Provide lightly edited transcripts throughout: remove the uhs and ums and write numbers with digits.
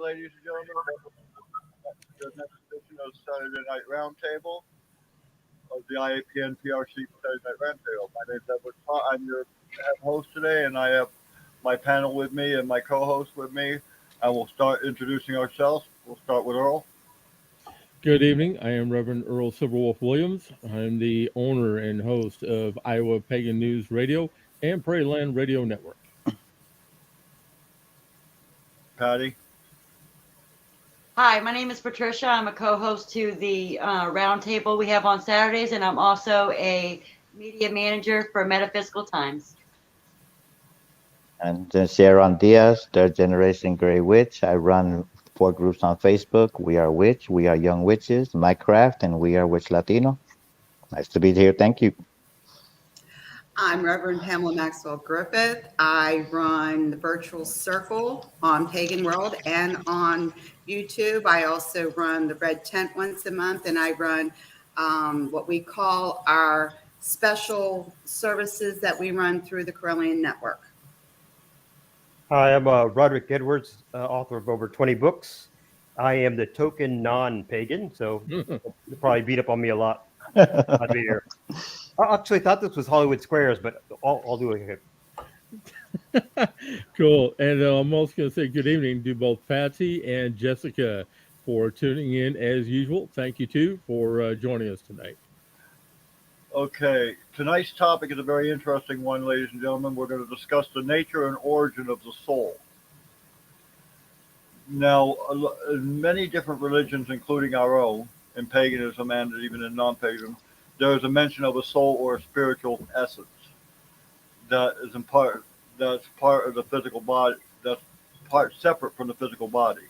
ladies and gentlemen. Welcome to the next edition of Saturday Night Roundtable of the IAPN PRC Saturday Night Roundtable. My name is Edward. I'm your head host today, and I have my panel with me and my co-host with me. And we'll start introducing ourselves. We'll start with Earl. Good evening. I am Reverend Earl Silverwolf Williams. I'm the owner and host of Iowa Pagan News Radio and Prairie Land Radio Network. Patty. Hi, my name is Patricia. I'm a co-host to the Roundtable we have on Saturdays, and I'm also a media manager for Metaphysical Times. And Sharon Diaz, Third Generation Grey Witch. I run 4 groups on Facebook. We are Witch, we are Young Witches, My Craft, and we are Witch Latino. Nice to be here. Thank you. I'm Reverend Pamela Maxwell Griffith. I run the Virtual Circle on Pagan World and on YouTube. I also run the Red Tent once a month, and I run what we call our special services that we run through the Corellian Network. Hi, I'm Roderick Edwards, author of over 20 books. I am the token non-pagan, so you'll probably beat up on me a lot. I'll be here. I actually thought this was Hollywood Squares, but I'll do it. Cool. And I'm also going to say good evening to both Patsy and Jessica for tuning in as usual. Thank you, too, for joining us tonight. Okay, tonight's topic is a very interesting one, ladies and gentlemen. We're going to discuss the nature and origin of the soul. Now, in many different religions, including our own, in paganism and even in non-paganism, there is a mention of a soul or a spiritual essence that is that's part of the physical body, that's part separate from the physical body.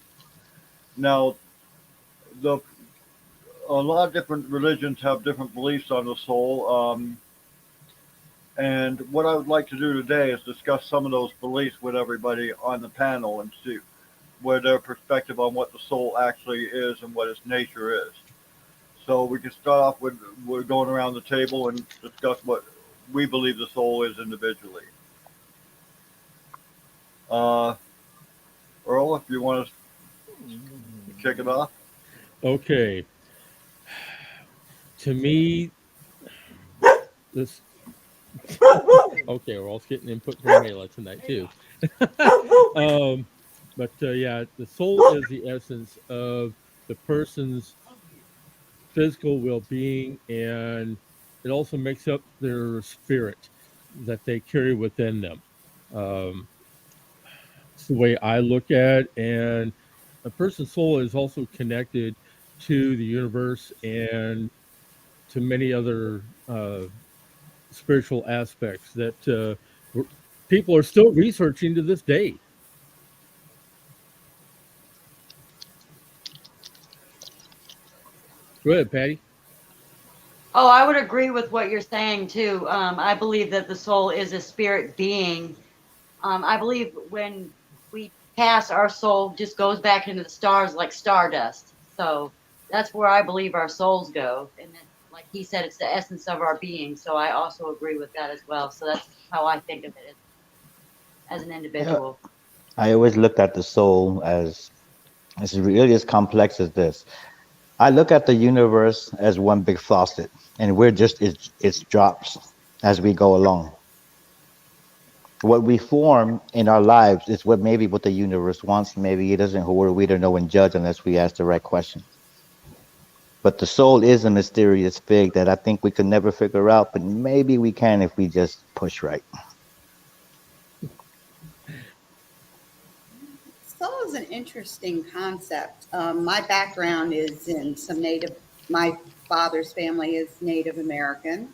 Now, a lot of different religions have different beliefs on the soul, and what I would like to do today is discuss some of those beliefs with everybody on the panel and see where their perspective on what the soul actually is and what its nature is. So we can start off with, we're going around the table and discuss what we believe the soul is individually. Earl, if you want to kick it off. Okay. To me, this... Okay, we're all getting input from Mayla tonight, too. Yeah, the soul is the essence of the person's physical well-being, and it also makes up their spirit that they carry within them. It's the way I look at it, and a person's soul is also connected to the universe and to many other spiritual aspects that people are still researching to this day. Go ahead, Patty. Oh, I would agree with what you're saying, too. I believe that the soul is a spirit being. I believe when we pass, our soul just goes back into the stars like stardust. So that's where I believe our souls go. And then, like he said, it's the essence of our being. So I also agree with that as well. So that's how I think of it as an individual. I always looked at the soul as really as complex as this. I look at the universe as one big faucet, and we're just its drops as we go along. What we form in our lives is what the universe wants. Maybe it doesn't. We don't know and judge unless we ask the right question. But the soul is a mysterious thing that I think we could never figure out, but maybe we can if we just push right. Soul is an interesting concept. My background is in my father's family is Native American.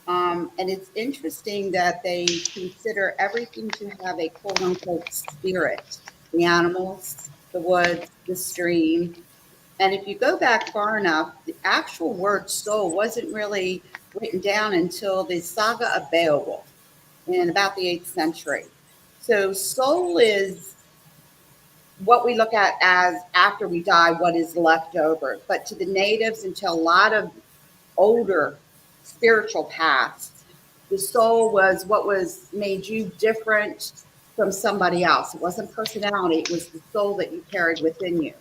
And it's interesting that they consider everything to have a quote unquote spirit, the animals, the woods, the stream. And if you go back far enough, the actual word soul wasn't really written down until the Saga of Beowulf in about the 8th century. So soul is what we look at as after we die, what is left over. But to the natives and to a lot of older spiritual paths, the soul was what was made you different from somebody else. It wasn't personality, it was the soul that you carried within you.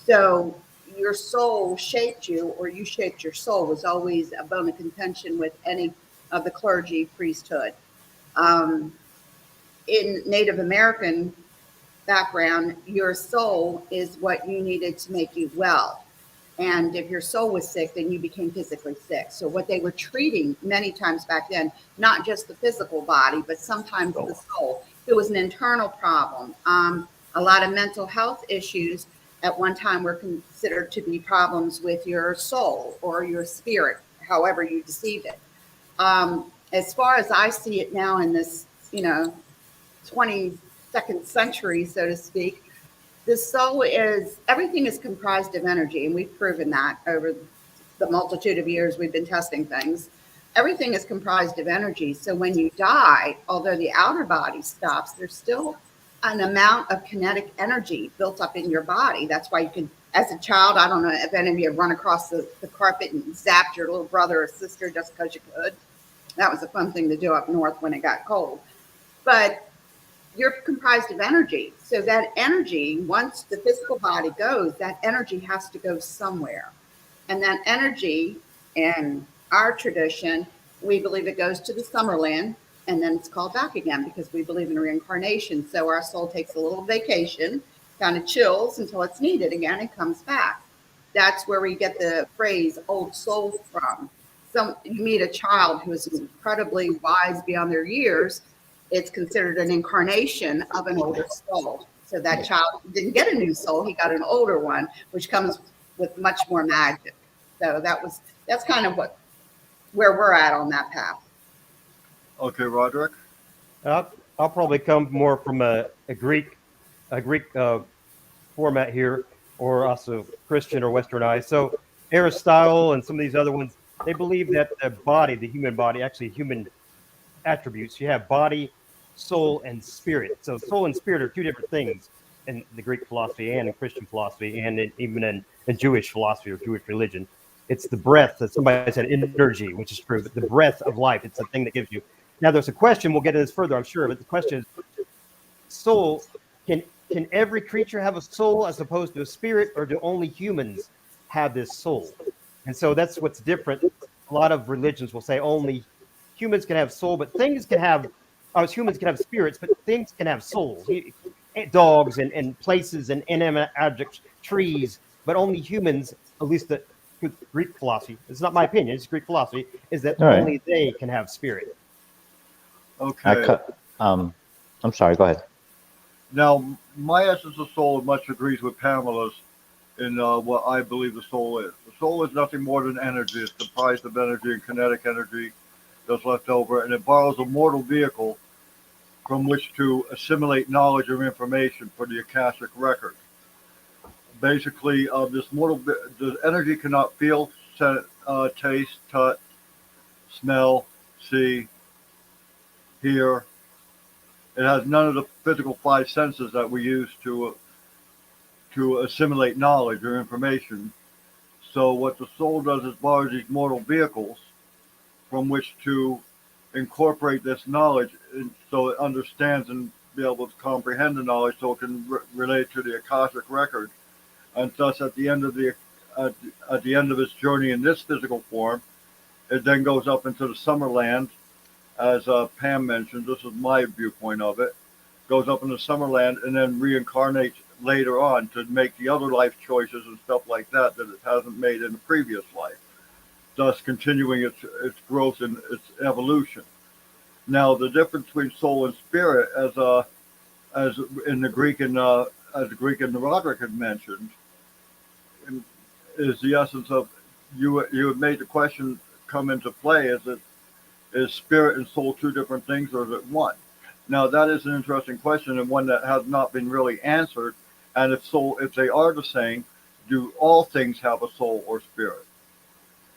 So your soul shaped you, or you shaped your soul, was always a bone of contention with any of the clergy, priesthood. In Native American background, your soul is what you needed to make you well. And if your soul was sick, then you became physically sick. So what they were treating many times back then, not just the physical body, but sometimes the soul. It was an internal problem. A lot of mental health issues at one time were considered to be problems with your soul or your spirit, however you deceive it. As far as I see it now in this, 22nd century, so to speak, the soul is, everything is comprised of energy, and we've proven that over the multitude of years we've been testing things. Everything is comprised of energy. So when you die, although the outer body stops, there's still an amount of kinetic energy built up in your body. That's why you can, as a child, I don't know if any of you have run across the carpet and zapped your little brother or sister just because you could. That was a fun thing to do up north when it got cold. But you're comprised of energy. So that energy, once the physical body goes, that energy has to go somewhere. And that energy, in our tradition, we believe it goes to the Summerland, and then it's called back again because we believe in reincarnation. So our soul takes a little vacation, kind of chills until it's needed again and comes back. That's where we get the phrase old soul from. So you meet a child who is incredibly wise beyond their years, it's considered an incarnation of an older soul. So that child didn't get a new soul, he got an older one, which comes with much more magic. So that's kind of where we're at on that path. Okay, Roderick. I'll probably come more from a Greek format here, or also Christian or Westernized. So Aristotle and some of these other ones, they believe that the body, the human body, actually human attributes. You have body, soul, and spirit. So soul and spirit are two different things in the Greek philosophy and in Christian philosophy, and even in Jewish philosophy or Jewish religion. It's the breath that somebody said energy, which is true, but the breath of life. It's the thing that gives you. Now, there's a question. We'll get into this further, I'm sure, but the question is: soul. Can every creature have a soul as opposed to a spirit, or do only humans have this soul? And so that's what's different. A lot of religions will say only humans can have soul, but things can have, humans can have spirits, but things can have souls. Dogs and places and inanimate objects, trees, but only humans, at least the Greek philosophy, it's not my opinion, it's Greek philosophy, is that only they can have spirit. Okay. I'm sorry, go ahead. Now, my essence of soul much agrees with Pamela's in what I believe the soul is. The soul is nothing more than energy. It's comprised of energy and kinetic energy that's left over, and it borrows a mortal vehicle from which to assimilate knowledge or information for the Akashic record. Basically, the energy cannot feel, taste, touch, smell, see, hear. It has none of the physical five senses that we use to assimilate knowledge or information. So what the soul does is borrow these mortal vehicles from which to incorporate this knowledge so it understands and be able to comprehend the knowledge so it can relate to the Akashic record. And thus at the end of its journey in this physical form, it then goes up into the Summerland. As Pam mentioned, this is my viewpoint of it, goes up into Summerland and then reincarnates later on to make the other life choices and stuff like that it hasn't made in the previous life, thus continuing its growth and its evolution. Now, the difference between soul and spirit, as in the Greek and the Roderick had mentioned, is the essence of you had made the question come into play: is spirit and soul two different things, or is it one? Now, that is an interesting question and one that has not been really answered. And if they are the same, do all things have a soul or spirit?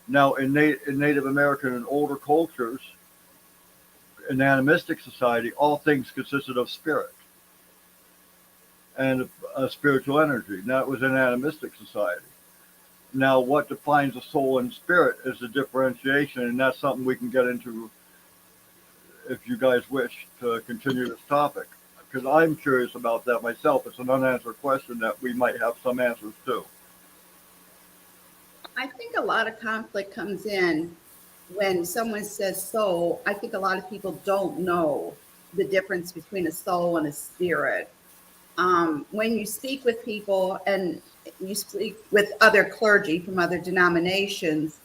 Now, in Native American and older cultures, in animistic society, all things consisted of spirit and spiritual energy. Now, it was an animistic society. Now, what defines a soul and spirit is the differentiation, and that's something we can get into if you guys wish to continue this topic. Because I'm curious about that myself. It's an unanswered question that we might have some answers to. I think a lot of conflict comes in when someone says soul. I think a lot of people don't know the difference between a soul and a spirit. When you speak with people and you speak with other clergy from other denominations,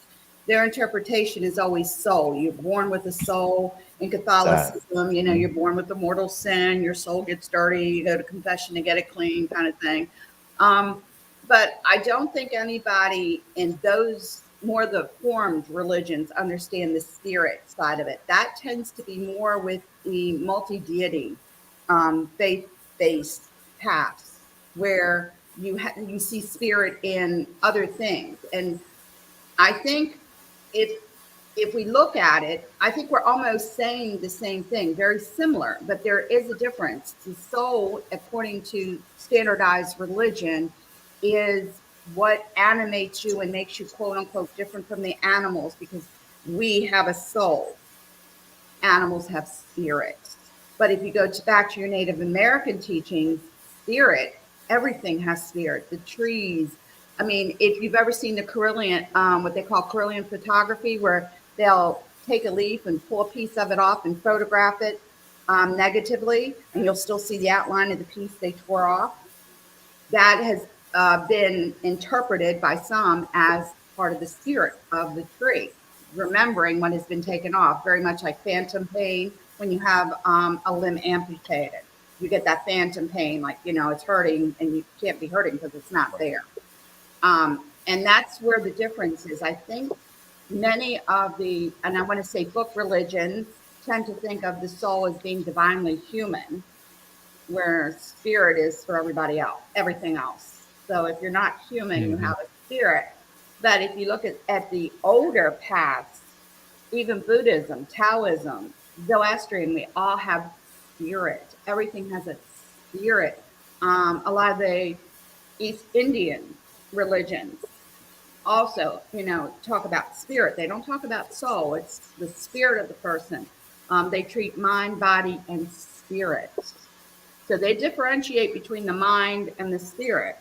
their interpretation is always soul. You're born with a soul. In Catholicism, you know, you're born with a mortal sin. Your soul gets dirty. You go to confession to get it clean, kind of thing. But I don't think anybody in those more the formed religions understand the spirit side of it. That tends to be more with the multi-deity faith-based paths, where you see spirit in other things. And I think if we look at it, I think we're almost saying the same thing, very similar, but there is a difference. The soul, according to standardized religion, is what animates you and makes you quote unquote different from the animals, because we have a soul. Animals have spirit. But if you go back to your Native American teachings, spirit, everything has spirit. The trees. I mean, if you've ever seen the Carillion, what they call Carillion photography, where they'll take a leaf and pull a piece of it off and photograph it negatively, and you'll still see the outline of the piece they tore off. That has been interpreted by some as part of the spirit of the tree, remembering what has been taken off, very much like phantom pain when you have a limb amputated. You get that phantom pain, like, you know, it's hurting and you can't be hurting because it's not there. And that's where the difference is. I think many of the, and I want to say book religions, tend to think of the soul as being divinely human, where spirit is for everybody else, everything else. So if you're not human, you have a spirit. But if you look at the older paths, even Buddhism, Taoism, Zoroastrian, we all have spirit. Everything has a spirit. A lot of the East Indian religions also, you know, talk about spirit. They don't talk about soul. It's the spirit of the person. They treat mind, body, and spirit. So they differentiate between the mind and the spirit.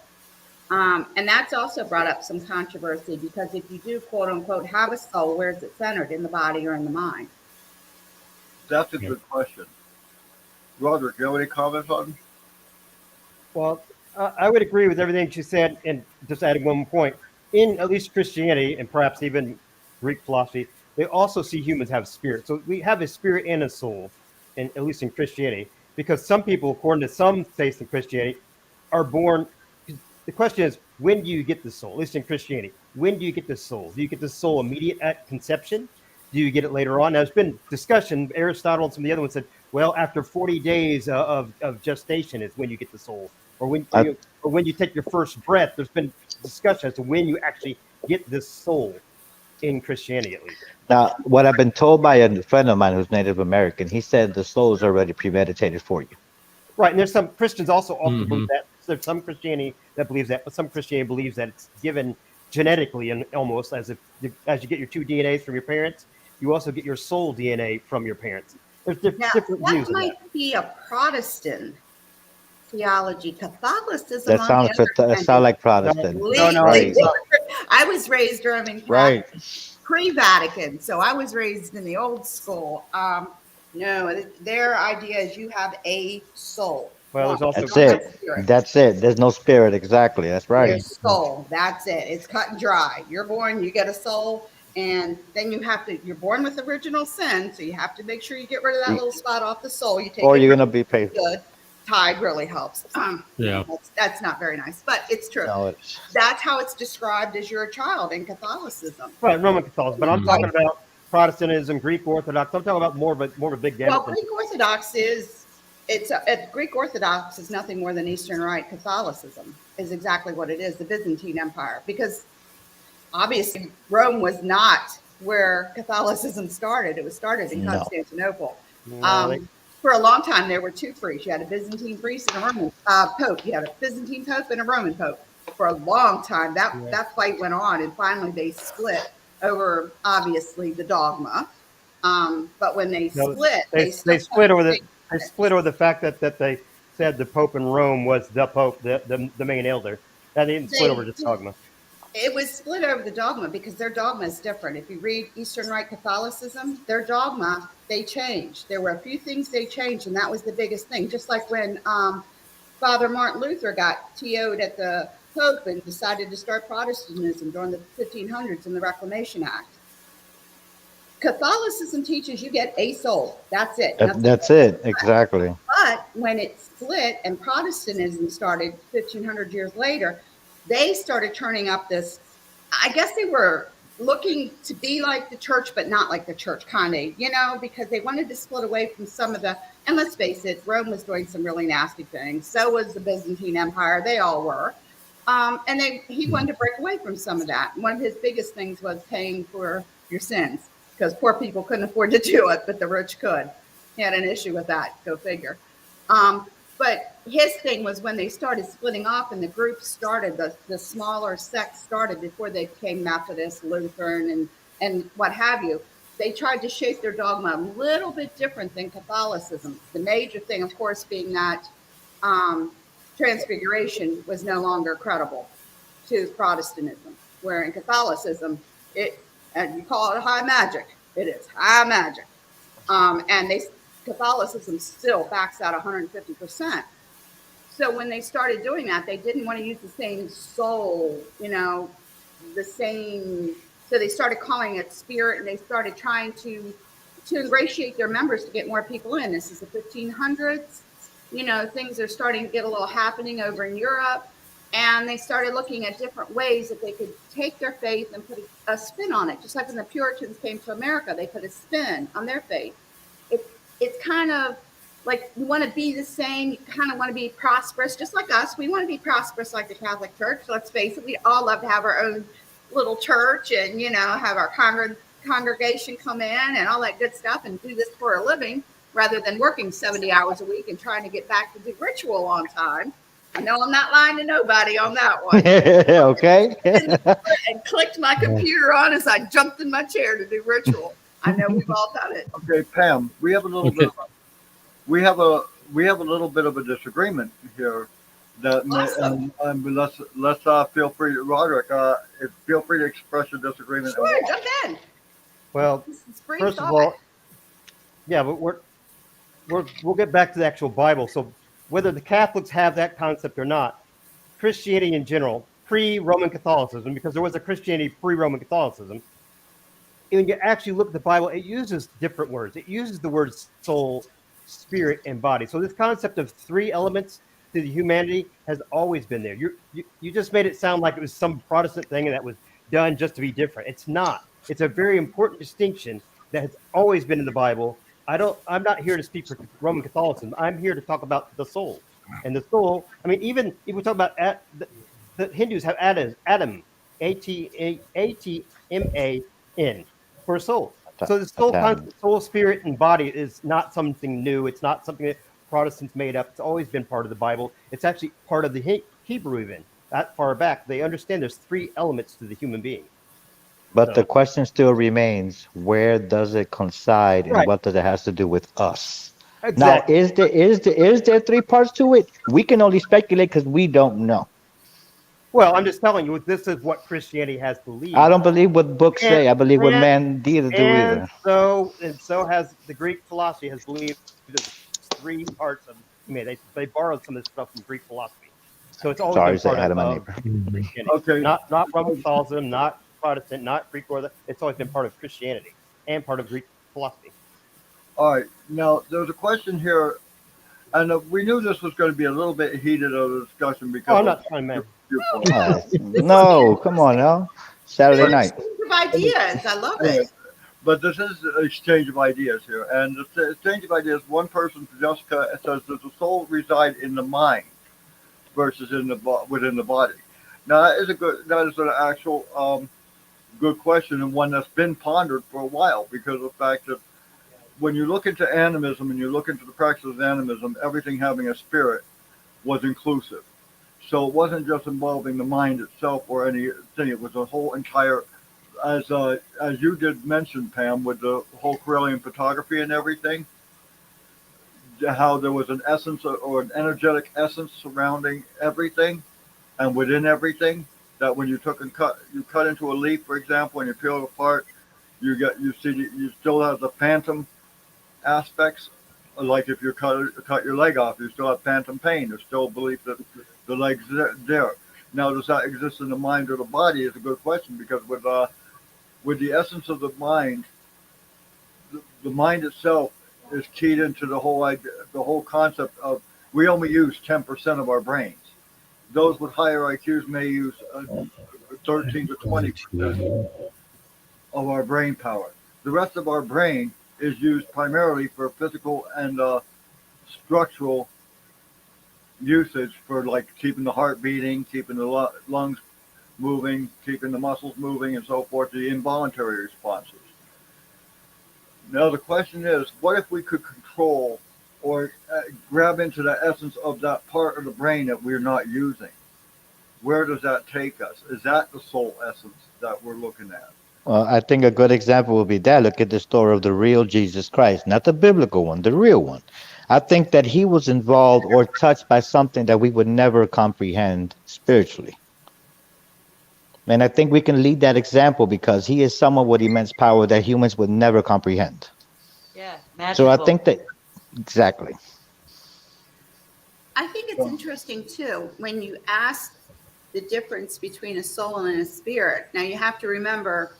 And that's also brought up some controversy, because if you do, quote unquote, have a soul, where is it centered, in the body or in the mind? That's a good question. Roderick, you have any comments on? Well, I would agree with everything she said, and just adding one more point. In at least Christianity, and perhaps even Greek philosophy, they also see humans have spirit. So we have a spirit and a soul, at least in Christianity, because some people, according to some faiths in Christianity, are born. The question is, when do you get the soul? At least in Christianity, when do you get the soul? Do you get the soul immediate at conception? Do you get it later on? Now, there's been discussion. Aristotle and some of the other ones said, well, after 40 days of gestation is when you get the soul, or when you take your first breath. There's been discussion as to when you actually get this soul in Christianity, at least. Now, what I've been told by a friend of mine who's Native American, he said the soul is already premeditated for you. Right, and there's some Christians also believe that. There's some Christianity that believes that, but some Christianity believes that it's given genetically, and almost as if as you get your two DNAs from your parents, you also get your soul DNA from your parents. There's different views. That might be a Protestant theology. Catholicism, That on sounds the other hand, like Protestant. No, Right. I was raised Roman Catholic, Right. pre-Vatican, so I was raised in the old school. No, their idea is you have a soul. Well, there's also That's it. That's it. There's no spirit. Exactly. That's right. Your soul. That's it. It's cut and dry. You're born, you get a soul, and then you're born with original sin, so you have to make sure you get rid of that little spot off the soul. You take Or it you're gonna be paid. good. Tide really helps. Yeah. That's not very nice, but it's true. No, it's That's how it's described as you're a child in Catholicism. right, Roman Catholicism, but I'm talking about Protestantism, Greek Orthodox. I'm talking about more of a big gamut. Well, Greek Orthodox Greek Orthodox is nothing more than Eastern Rite Catholicism, is exactly what it is, the Byzantine Empire, because obviously Rome was not where Catholicism started. It was started in Constantinople. For a long time, there were two priests. You had a Byzantine priest and a Roman pope. You had a Byzantine pope and a Roman pope. For a long time, that fight went on, and finally they split over, obviously, the dogma. But when they split, they split over the fact that said the Pope in Rome was the Pope, the main elder. That didn't split over just dogma. It was split over the dogma because their dogma is different. If you read Eastern Rite Catholicism, their dogma, they changed. There were a few things they changed, and that was the biggest thing. Just like when Father Martin Luther got TO'd at the Pope and decided to start Protestantism during the 1500s in the Reclamation Act. Catholicism teaches you get a soul. That's it. That's it. Exactly. But when it split and Protestantism started 1500 years later, they started turning up this, I guess they were looking to be like the church, but not like the church, kind of, because they wanted to split away from some of the, and let's face it, Rome was doing some really nasty things. So was the Byzantine Empire. They all were. And he wanted to break away from some of that. One of his biggest things was paying for your sins, because poor people couldn't afford to do it, but the rich could. He had an issue with that, go figure. But his thing was when they started splitting off and the groups started, the smaller sects started before they became Methodist, Lutheran, and what have you. They tried to shape their dogma a little bit different than Catholicism. The major thing, of course, being that transfiguration was no longer credible to Protestantism, where in Catholicism, and you call it high magic, it is high magic. And Catholicism still backs out 150%. So when they started doing that, they didn't want to use the same soul, the same. So they started calling it spirit, and they started trying to ingratiate their members to get more people in. This is the 1500s. Things are starting to get a little happening over in Europe. And they started looking at different ways that they could take their faith and put a spin on it. Just like when the Puritans came to America, they put a spin on their faith. It's kind of like you want to be the same. You kind of want to be prosperous, just like us. We want to be prosperous like the Catholic Church. Let's face it, we all love to have our own little church and, have our congregation come in and all that good stuff and do this for a living rather than working 70 hours a week and trying to get back to do ritual on time. I know I'm not lying to nobody on that one. Okay. And clicked my computer on as I jumped in my chair to do ritual. I know we've all done it. Okay, Pam, we have a little bit. We have a little bit of a disagreement here. That Awesome. let's feel free, Roderick. Feel free to express your disagreement. Sure, jump in. Well, first of all, yeah, but we'll get back to the actual Bible. So whether the Catholics have that concept or not, Christianity in general, pre-Roman Catholicism, because there was a Christianity pre-Roman Catholicism, when you actually look at the Bible, it uses different words. It uses the words soul, spirit, and body. So this concept of three elements to the humanity has always been there. You just made it sound like it was some Protestant thing and that was done just to be different. It's not. It's a very important distinction that has always been in the Bible. I'm not here to speak for Roman Catholicism. I'm here to talk about the soul. And the soul, I mean, even if we talk about the Hindus have Adam, A-T-M-A-N, for soul. So the soul concept, soul, spirit, and body is not something new. It's not something that Protestants made up. It's always been part of the Bible. It's actually part of the Hebrew even. That far back, they understand there's three elements to the human being. But the question still remains: where does it coincide, and what does it have to do with us? Exactly. Now, is there three parts to it? We can only speculate because we don't know. Well, I'm just telling you, this is what Christianity has believed. I don't believe what books say. I believe what man do either. So has the Greek philosophy has believed there's three parts of humanity. They borrowed some of this stuff from Greek philosophy. So it's always been part of Christianity. Okay. Not Roman Catholicism, not Protestant, not Greek Orthodox. It's always been part of Christianity and part of Greek philosophy. All right. Now, there's a question here, and we knew this was going to be a little bit heated of a discussion because. I'm not trying, man. No, come on now. Saturday night. Of ideas. I love it. But this is an exchange of ideas here. And the exchange of ideas, one person, Jessica, says, does the soul reside in the mind versus within the body? Now, that is an actual good question, and one that's been pondered for a while, because of the fact that when you look into animism and you look into the practice of animism, everything having a spirit was inclusive. So it wasn't just involving the mind itself or anything. It was a whole entire, as you did mention, Pam, with the whole Correllian photography and everything, how there was an essence or an energetic essence surrounding everything and within everything. That when you took and you cut into a leaf, for example, and you peel it apart, you still have the phantom aspects. Like if you cut your leg off, you still have phantom pain. There's still a belief that the leg's there. Now, does that exist in the mind or the body? Is a good question, because with the essence of the mind itself is keyed into the whole idea, the whole concept of we only use 10% of our brains. Those with higher IQs may use 13 to 20% of our brain power. The rest of our brain is used primarily for physical and structural usage, for like keeping the heart beating, keeping the lungs moving, keeping the muscles moving, and so forth, the involuntary responses. Now the question is, what if we could control or grab into the essence of that part of the brain that we're not using? Where does that take us? Is that the soul essence that we're looking at? Well, I think a good example would be that. Look at the story of the real Jesus Christ, not the biblical one, the real one. I think that he was involved or touched by something that we would never comprehend spiritually. And I think we can lead that example because he is someone with immense power that humans would never comprehend. Yeah, So I magical. think that, exactly. I think it's interesting too, when you ask the difference between a soul and a spirit. Now you have to remember,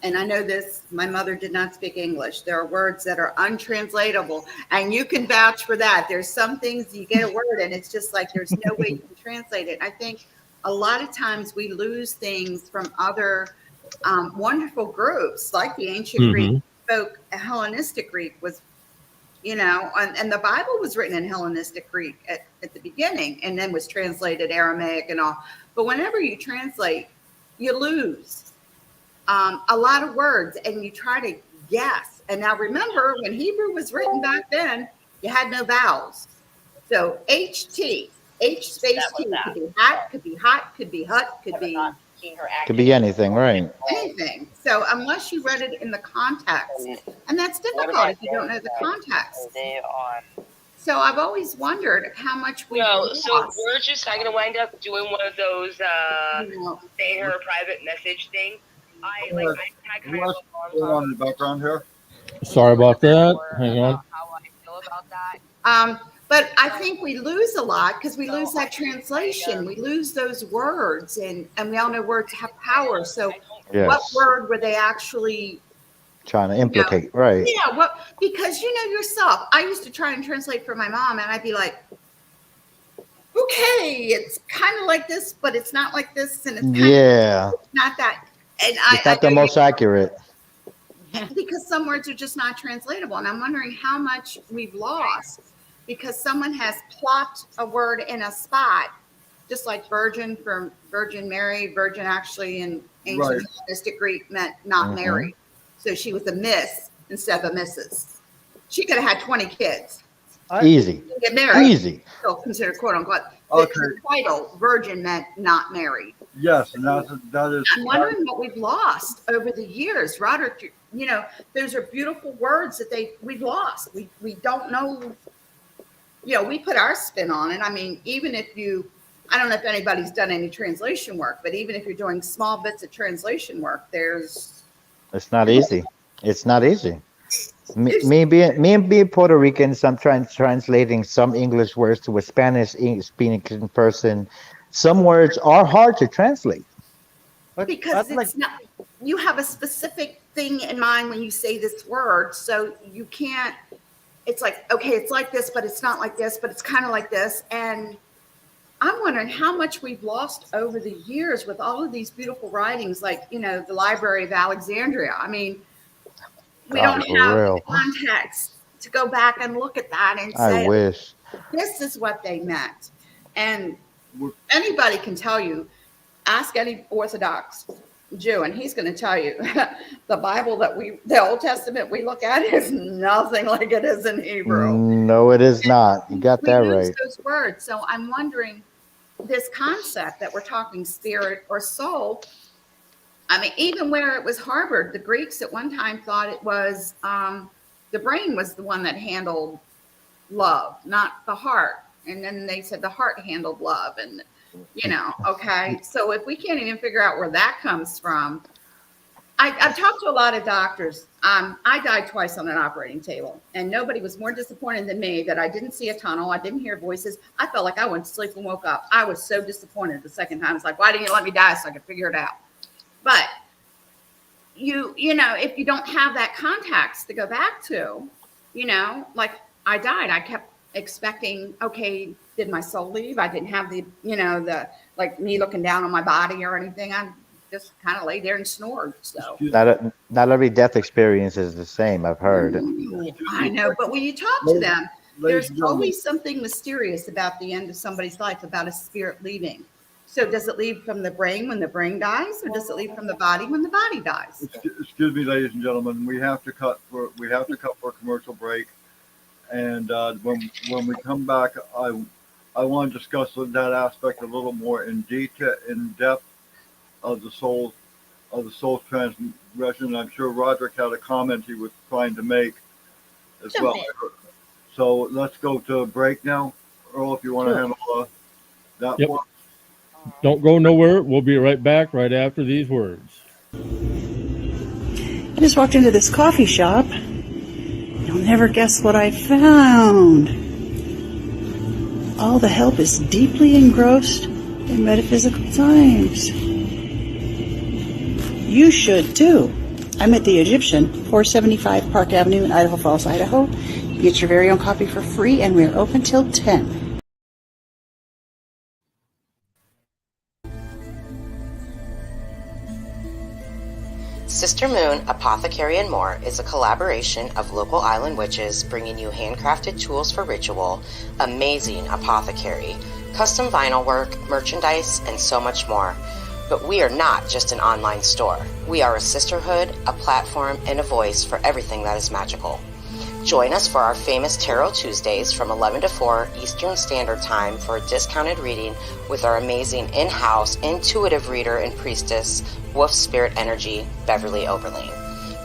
and I know this, my mother did not speak English. There are words that are untranslatable, and you can vouch for that. There's some things you get a word and it's just like there's no way you can translate it. I think a lot of times we lose things from other wonderful groups, like the ancient Greek spoke. Hellenistic Greek was, and the Bible was written in Hellenistic Greek at the beginning, and then was translated Aramaic and all. But whenever you translate, you lose a lot of words, and you try to guess. And now remember, when Hebrew was written back then, you had no vowels. So HT, H space T could be hat, could be hot, could be hut, could be anything, right? anything. So unless you read it in the context, and that's difficult if you don't know the context. So I've always wondered how much we lost. So we're just not gonna wind up doing one of those say her private message thing. I kind of Going on in the background here. Sorry about that. Hang on. how I feel about that. But I think we lose a lot because we lose that translation. We lose those words, and we all know words have power. So Yes. what word were they actually Trying to implicate, right? Yeah, well, because you know yourself, I used to try and translate for my mom, and I'd be like, okay, it's kind of like this, but it's not like this, and it's kind of not that. And It's not the most accurate. because some words are just not translatable, and I'm wondering how much we've lost because someone has plopped a word in a spot, just like virgin from Virgin Mary. Virgin actually in ancient Hellenistic Greek meant not married. So she was a miss instead of a Mrs. She could have had 20 kids. Easy. Get married. Easy. Still considered quote unquote. Okay. The title virgin meant not married. Yes, and that is. I'm wondering what we've lost over the years, Roderick. Those are beautiful words that we've lost. We don't know. We put our spin on it. I mean, even if I don't know if anybody's done any translation work, but even if you're doing small bits of translation work, It's not easy. It's not easy. Me being Puerto Rican, I'm translating some English words to a Spanish speaking person. Some words are hard to translate. because it's not. You have a specific thing in mind when you say this word, so you can't. It's like, okay, it's like this, but it's not like this, but it's kind of like this, and I'm wondering how much we've lost over the years with all of these beautiful writings, like, the Library of Alexandria. I mean, we don't have the context to go back and look at that and say, I wish. This is what they meant. And anybody can tell you, ask any Orthodox Jew, and he's going to tell you the Bible the Old Testament we look at is nothing like it is in Hebrew. No, it is not. You got that We right. use those words. So I'm wondering, this concept that we're talking spirit or soul, I mean, even where it was harbored, the Greeks at one time thought it was the brain was the one that handled love, not the heart. And then they said the heart handled love. And, okay. So if we can't even figure out where that comes from, I've talked to a lot of doctors. I died twice on an operating table, and nobody was more disappointed than me that I didn't see a tunnel. I didn't hear voices. I felt like I went to sleep and woke up. I was so disappointed the second time. It's like, why didn't you let me die so I could figure it out? But if you don't have that context to go back to, like I died, I kept expecting, okay, did my soul leave? I didn't have the like me looking down on my body or anything. I just kind of lay there and snored. So Not every death experience is the same. I've heard. I know, but when you talk to them, there's always something mysterious about the end of somebody's life, about a spirit leaving. So does it leave from the brain when the brain dies, or does it leave from the body when the body dies? Excuse me, ladies and gentlemen, we have to cut for a commercial break, and when we come back, I want to discuss that aspect a little more in depth of the soul's transgression. I'm sure Roderick had a comment he was trying to make as well. So let's go to a break now. Earl, if you want to handle that one. Don't go nowhere. We'll be right back right after these words. I just walked into this coffee shop. You'll never guess what I found. All the help is deeply engrossed in metaphysical times. You should too. I'm at the Egyptian, 475 Park Avenue in Idaho Falls, Idaho. You get your very own copy for free, and we're open till 10. Sister Moon, Apothecary and More is a collaboration of local island witches bringing you handcrafted tools for ritual, amazing apothecary, custom vinyl work, merchandise, and so much more. But we are not just an online store. We are a sisterhood, a platform, and a voice for everything that is magical. Join us for our famous Tarot Tuesdays from 11 to 4 Eastern Standard Time for a discounted reading with our amazing in-house intuitive reader and priestess, Wolf Spirit Energy, Beverly Oberling.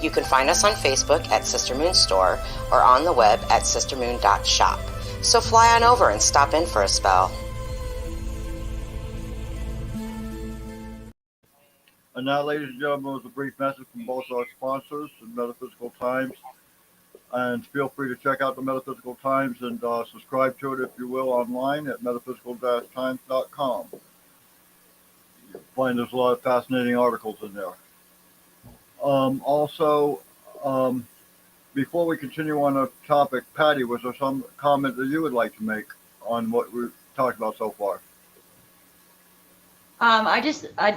You can find us on Facebook at Sister Moon Store or on the web at sistermoon.shop. So fly on over and stop in for a spell. And now, ladies and gentlemen, was a brief message from both our sponsors, the Metaphysical Times. And feel free to check out the Metaphysical Times and subscribe to it, if you will, online at metaphysical-times.com. You'll find there's a lot of fascinating articles in there. Also, before we continue on the topic, Patty, was there some comment that you would like to make on what we've talked about so far? I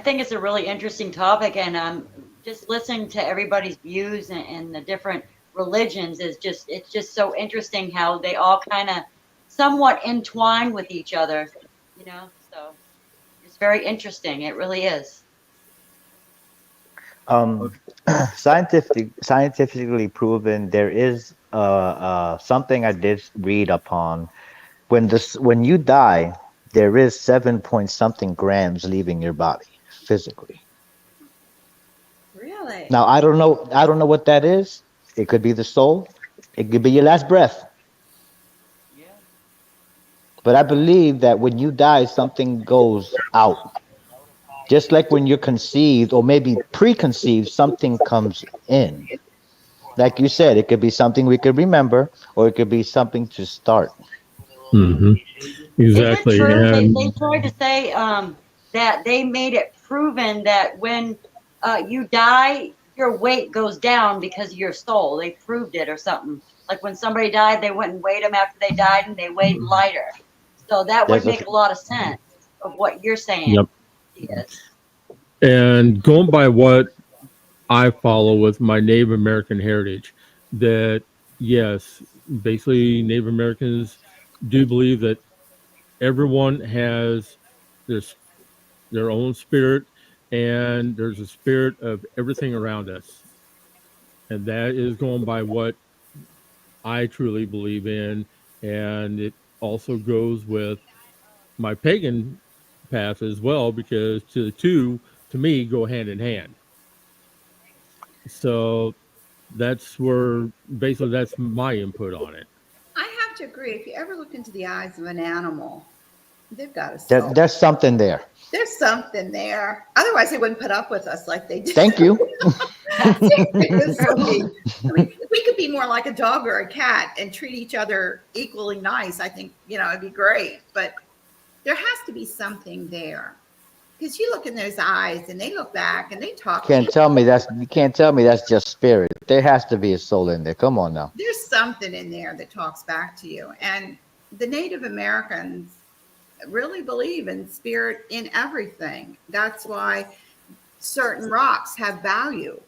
think it's a really interesting topic, and just listening to everybody's views and the different religions it's just so interesting how they all kind of somewhat entwine with each other, so it's very interesting. It really is. Scientifically proven, there is something I did read upon. When you die, there is 7-point-something grams leaving your body physically. Really? Now I don't know what that is. It could be the soul. It could be your last breath. Yeah. But I believe that when you die, something goes out. Just like when you're conceived or maybe preconceived, something comes in. Like you said, it could be something we could remember, or it could be something to start. Mm-hmm. Exactly. Is it true? And They tried to say that they made it proven that when you die, your weight goes down because of your soul. They proved it or something. Like when somebody died, they went and weighed them after they died, and they weighed lighter. So that would make a lot of sense of what you're saying. Yep. Yes. And going by what I follow with my Native American heritage, that yes, basically Native Americans do believe that everyone has their own spirit, and there's a spirit of everything around us. And that is going by what I truly believe in. And it also goes with my pagan path as well, because the two, to me, go hand in hand. So that's where basically that's my input on it. I have to agree. If you ever looked into the eyes of an animal, they've got a soul. There's something there. There's something there. Otherwise, they wouldn't put up with us like they do. Thank you. Seriously. I mean, if we could be more like a dog or a cat and treat each other equally nice, I think, it'd be great. But there has to be something there. Because you look in those eyes and they look back and they talk. You can't tell me that's just spirit. There has to be a soul in there. Come on now. There's something in there that talks back to you. And the Native Americans really believe in spirit in everything. That's why certain rocks have value,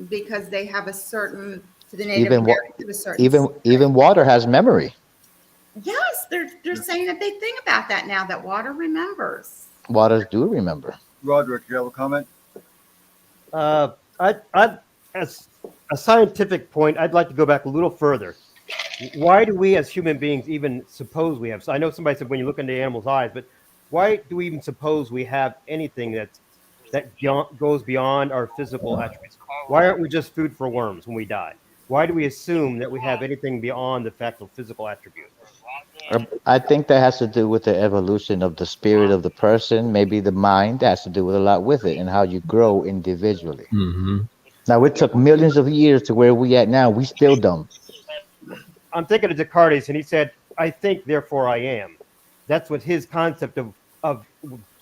because they have a certain, to the Native Americans, a certain even water has memory. Yes, they're saying that they think about that now, that water remembers. Waters do remember. Roderick, you have a comment? As a scientific point, I'd like to go back a little further. Why do we as human beings even suppose we have? So I know somebody said when you look into animals' eyes, but why do we even suppose we have anything that goes beyond our physical attributes? Why aren't we just food for worms when we die? Why do we assume that we have anything beyond the fact of physical attribute? I think that has to do with the evolution of the spirit of the person, maybe the mind. That has to do with a lot with it and how you grow individually. Mm-hmm. Now, it took millions of years to where we at now. We still dumb. I'm thinking of Descartes, and he said, "I think, therefore I am." That's what his concept of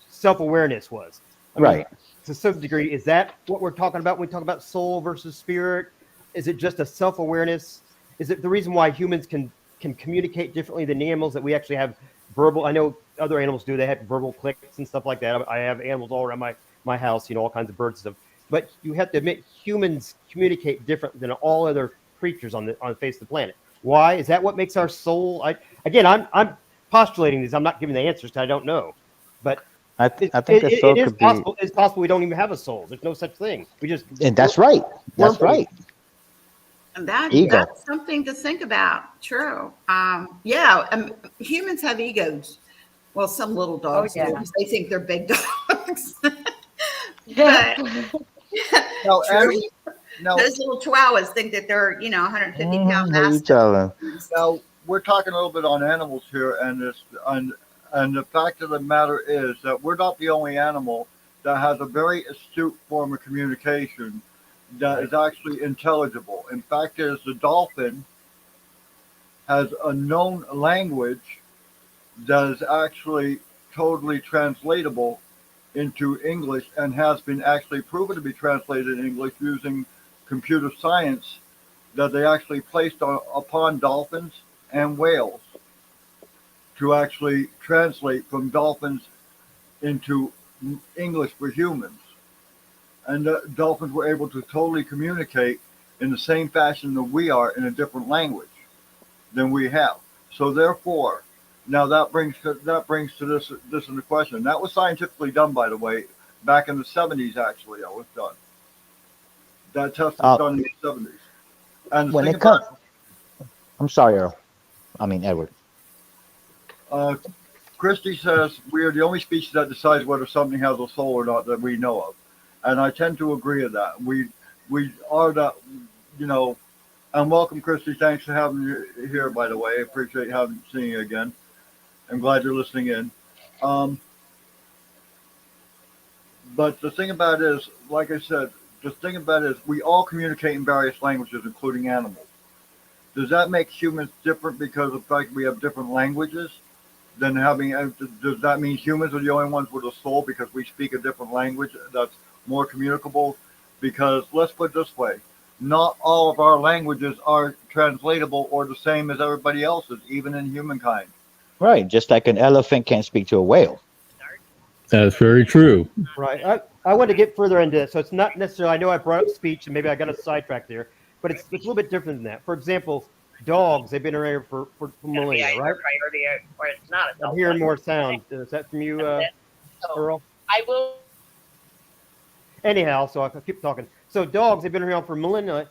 self-awareness was. I mean, Right. to some degree, is that what we're talking about when we talk about soul versus spirit? Is it just a self-awareness? Is it the reason why humans can communicate differently than animals, that we actually have verbal? I know other animals do. They have verbal clicks and stuff like that. I have animals all around my house, all kinds of birds and stuff. But you have to admit, humans communicate different than all other creatures on the face of the planet. Why? Is that what makes our soul? I'm postulating these. I'm not giving the answers because I don't know. But I think the soul it is could possible. It's possible we don't even have a soul. There's no such thing. and that's right. That's right. And Ego. that's something to think about. True. Humans have egos. Well, some little dogs do, because they think they're big dogs. But No, true. no. Those little chihuahuas think that they're, 150 pound What are you mastiffs. telling? Now we're talking a little bit on animals here, and the fact of the matter is that we're not the only animal that has a very astute form of communication that is actually intelligible. In fact, the dolphin has a known language that is actually totally translatable into English and has been actually proven to be translated in English using computer science, that they actually placed upon dolphins and whales to actually translate from dolphins into English for humans. And the dolphins were able to totally communicate in the same fashion that we are, in a different language than we have. So therefore, now that brings to this in the question. That was scientifically done, by the way, back in the 70s. Actually, that was done. That test was done in the 70s. And When it comes, I'm sorry, Earl. I mean Edward. Christy says we are the only species that decides whether something has a soul or not that we know of, and I tend to agree with that. We are that, And welcome, Christy. Thanks for having you here, by the way. I appreciate seeing you again. I'm glad you're listening in. But the thing about it is, like I said, we all communicate in various languages, including animals. Does that make humans different because of the fact we have different languages? Does that mean humans are the only ones with a soul because we speak a different language that's more communicable? Because let's put it this way, not all of our languages are translatable or the same as everybody else's, even in humankind. Right, just like an elephant can't speak to a whale. That's very true. Right. I want to get further into it. So it's not necessarily, I know I brought up speech and maybe I got a sidetrack there, but it's a little bit different than that. For example, dogs, they've been around for millennia, right? Priority, or it's not. I'm hearing more sound. Is that from you, Earl? I will. Anyhow, so I keep talking. So dogs, they've been around for millennia,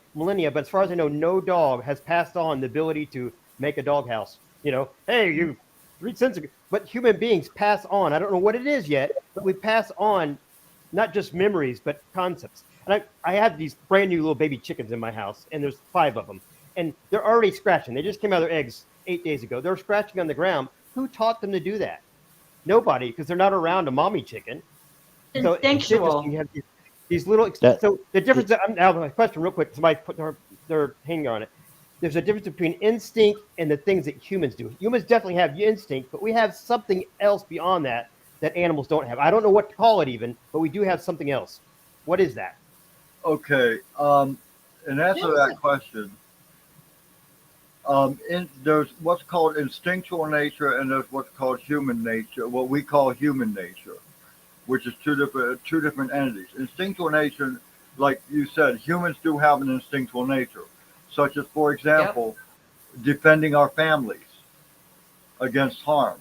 but as far as I know, no dog has passed on the ability to make a doghouse. Hey, you read sense. But human beings pass on. I don't know what it is yet, but we pass on not just memories, but concepts. And I have these brand new little baby chickens in my house, and there's 5 of them. and they're already scratching. They just came out of their eggs 8 days ago. They're scratching on the ground. Who taught them to do that? Nobody, because they're not around a mommy chicken. So it's interesting. You have these little. So the difference. Now, my question, real quick. Somebody put their finger on it. There's a difference between instinct and the things that humans do. Humans definitely have instinct, but we have something else beyond that animals don't have. I don't know what to call it even, but we do have something else. What is that? Okay. In answer to that question, there's what's called instinctual nature, and there's what's called human nature. What we call human nature, which is two different entities. Instinctual nature, like you said, humans do have an instinctual nature, such as, for example, defending our families against harm,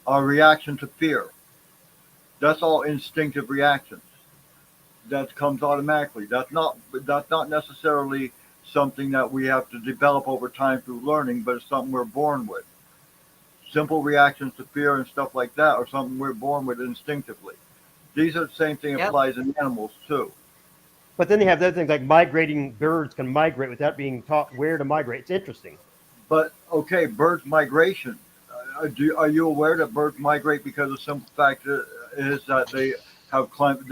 our reaction to fear. That's all instinctive reactions. That comes automatically. That's not necessarily something that we have to develop over time through learning, but it's something we're born with. Simple reactions to fear and stuff like that are something we're born with instinctively. These are the same thing applies in animals too. But then you have other things like migrating. Birds can migrate without being taught where to migrate. It's interesting. But okay, birds migration. Are you aware that birds migrate because the simple fact is that they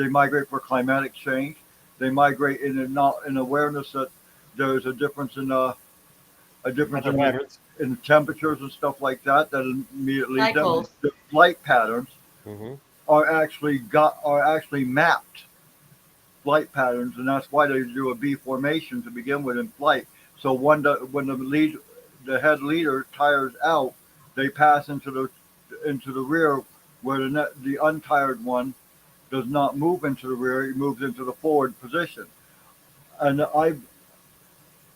migrate for climatic change? They migrate in awareness that there's a difference in in temperatures and stuff like that immediately the flight patterns are actually mapped flight patterns, and that's why they do a V formation to begin with in flight. So when the head leader tires out, they pass into the rear, where the untired one does not move into the rear; he moves into the forward position. And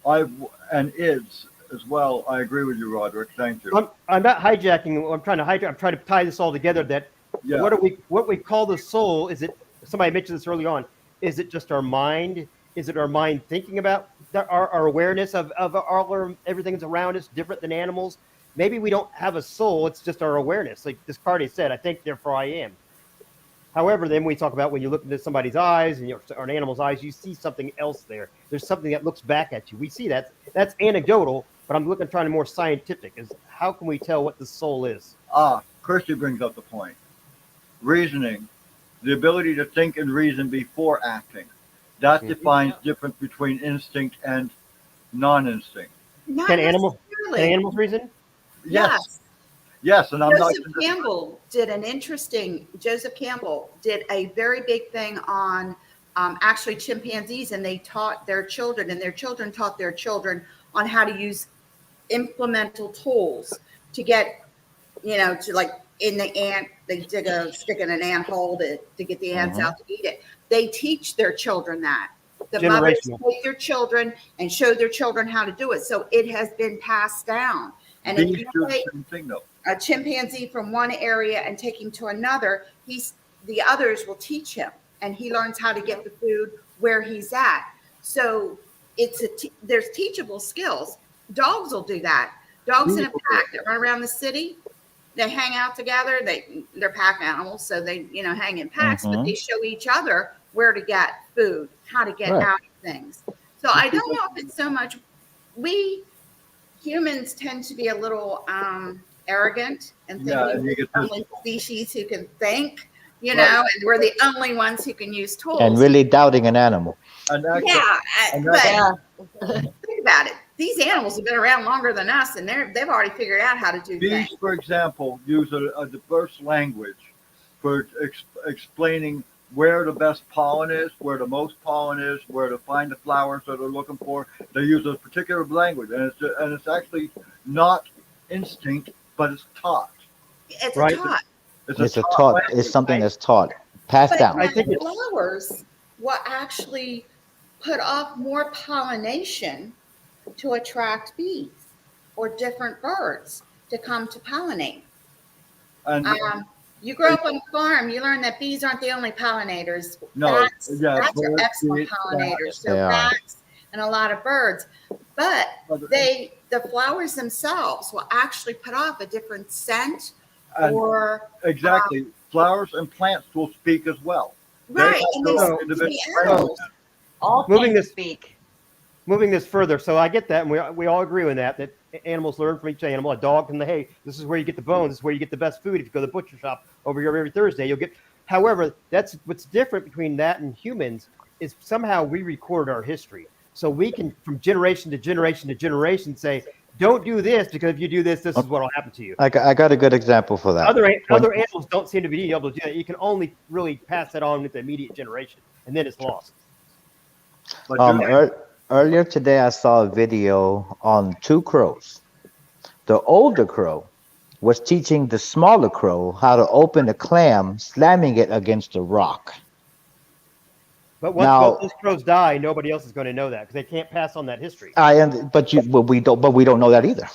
IDS as well. I agree with you, Roderick. Thank you. I'm not hijacking. I'm trying to tie this all together. That what we call the soul, is it? Somebody mentioned this early on. Is it just our mind? Is it our mind thinking about our awareness of everything's around us, different than animals? Maybe we don't have a soul. It's just our awareness. Like Descartes said, I think, therefore I am. However, then we talk about when you look into somebody's eyes or an animal's eyes, you see something else there. There's something that looks back at you. We see that. That's anecdotal, but I'm trying to more scientific. Is how can we tell what the soul is? Kirsty brings up the point. Reasoning, the ability to think and reason before acting. That defines difference between instinct and non-instinct. Can animals reason? Yes. Yes, and Joseph Campbell did a very big thing on actually chimpanzees, and they taught their children, and their children taught their children on how to use implemental tools to get, to like in the ant, they dig a stick in an ant hole to get the ants out to eat it. They teach their children that. The mothers take their children and show their children how to do it. So it has been passed down. And if you take a chimpanzee from one area and take him to another, the others will teach him, and he learns how to get the food where he's at. So there's teachable skills. Dogs will do that. Dogs in a pack that run around the city, they hang out together. They're pack animals, so they hang in packs, but they show each other where to get food, how to get out of things. So I don't know if it's so much we humans tend to be a little arrogant and think we're the only species who can think, and we're the only ones who can use tools. And really doubting an animal. But think about it. These animals have been around longer than us, and they've already figured out how to do things. Bees, for example, use a diverse language for explaining where the best pollen is, where the most pollen is, where to find the flowers that they're looking for. They use a particular language, and it's actually not instinct, but it's taught. It's taught. It's taught. It's something that's taught, passed down. I think flowers will actually put off more pollination to attract bees or different birds to come to pollinate. And you grow up on a farm, you learn that bees aren't the only pollinators. Bats are excellent pollinators. So bats and a lot of birds. But the flowers themselves will actually put off a different scent exactly. Flowers and plants will speak as well. Right. Moving this moving this further, so I get that, and we all agree on that animals learn from each animal. A dog can, hey, this is where you get the bones. This is where you get the best food. If you go to the butcher shop over here every Thursday, you'll get. However, that's what's different between that and humans is somehow we record our history, so we can from generation to generation to generation say, don't do this because if you do this, this is what will happen to you. I got a good example for that. Other animals don't seem to be able to do that. You can only really pass that on with the immediate generation, and then it's lost. Earlier today, I saw a video on two crows. The older crow was teaching the smaller crow how to open a clam, slamming it against a rock. But once those crows die, nobody else is going to know that because they can't pass on that history. But we don't know that either.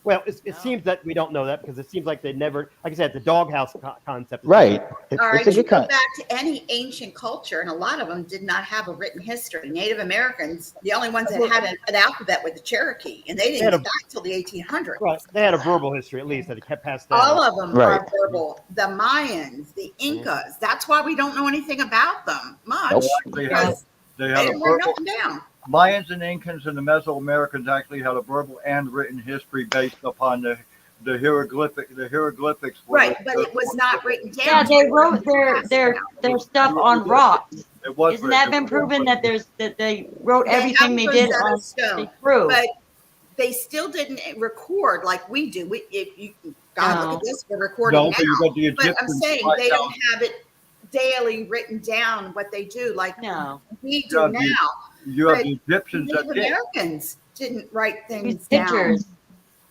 Well, it seems that we don't know that because it seems like they never, like I said, the doghouse concept. Right. All right, you go back to any ancient culture, and a lot of them did not have a written history. Native Americans, the only ones that had an alphabet were the Cherokee, and they didn't die until the 1800s. Right. They had a verbal history at least that it kept passed down. All of them are verbal. The Mayans, the Incas. That's why we don't know anything about them much. Because they didn't write nothing down. Mayans and Incans and the Mesoamericans actually had a verbal and written history based upon the hieroglyphics. Right, but it was not written down. Yeah, they wrote their stuff on rocks. Isn't that been proven that they wrote everything they did on stone? But they still didn't record like we do. Look at this, we're recording now. But I'm saying they don't have it daily written down what they do like we do now. You have the Egyptians Native Americans didn't write things down.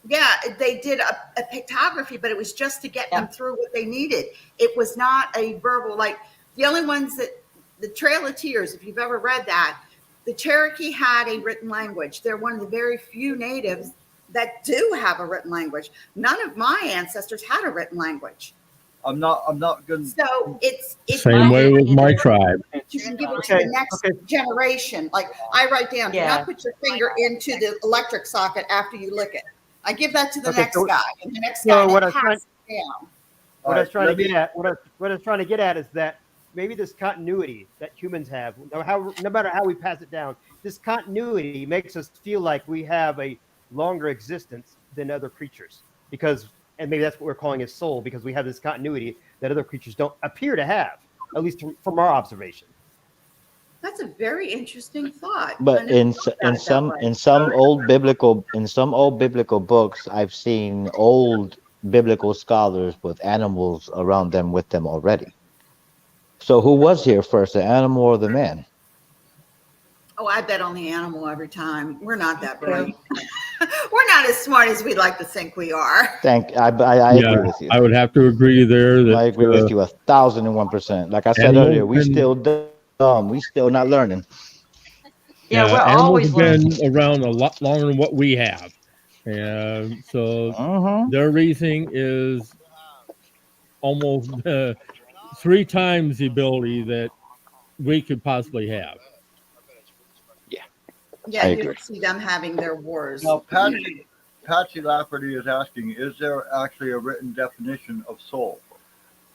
Yeah, they did a pictography, but it was just to get them through what they needed. It was not a verbal, like the only ones that the Trail of Tears, if you've ever read that, the Cherokee had a written language. They're one of the very few natives that do have a written language. None of my ancestors had a written language. I'm not good. So it's same way with my tribe. You can give it to the next generation. Like I write down, do not put your finger into the electric socket after you lick it. I give that to the next guy, and the next guy passes it down. What I was trying to get at is that maybe this continuity that humans have, no matter how we pass it down, this continuity makes us feel like we have a longer existence than other creatures and maybe that's what we're calling a soul because we have this continuity that other creatures don't appear to have, at least from our observation. That's a very interesting thought. But in some old biblical books, I've seen old biblical scholars with animals around them with them already. So who was here first, the animal or the man? Oh, I bet on the animal every time. We're not that bright. We're not as smart as we'd like to think we are. I agree with you. I would have to agree there. I agree with you 1,001%. Like I said earlier, we still dumb. We still not learning. Yeah, we're always been around a lot longer than what we have, and so their reasoning is almost 3 times the ability that we could possibly have. Yeah, you would see them having their wars. Now, Patsy Lafferty is asking, is there actually a written definition of soul?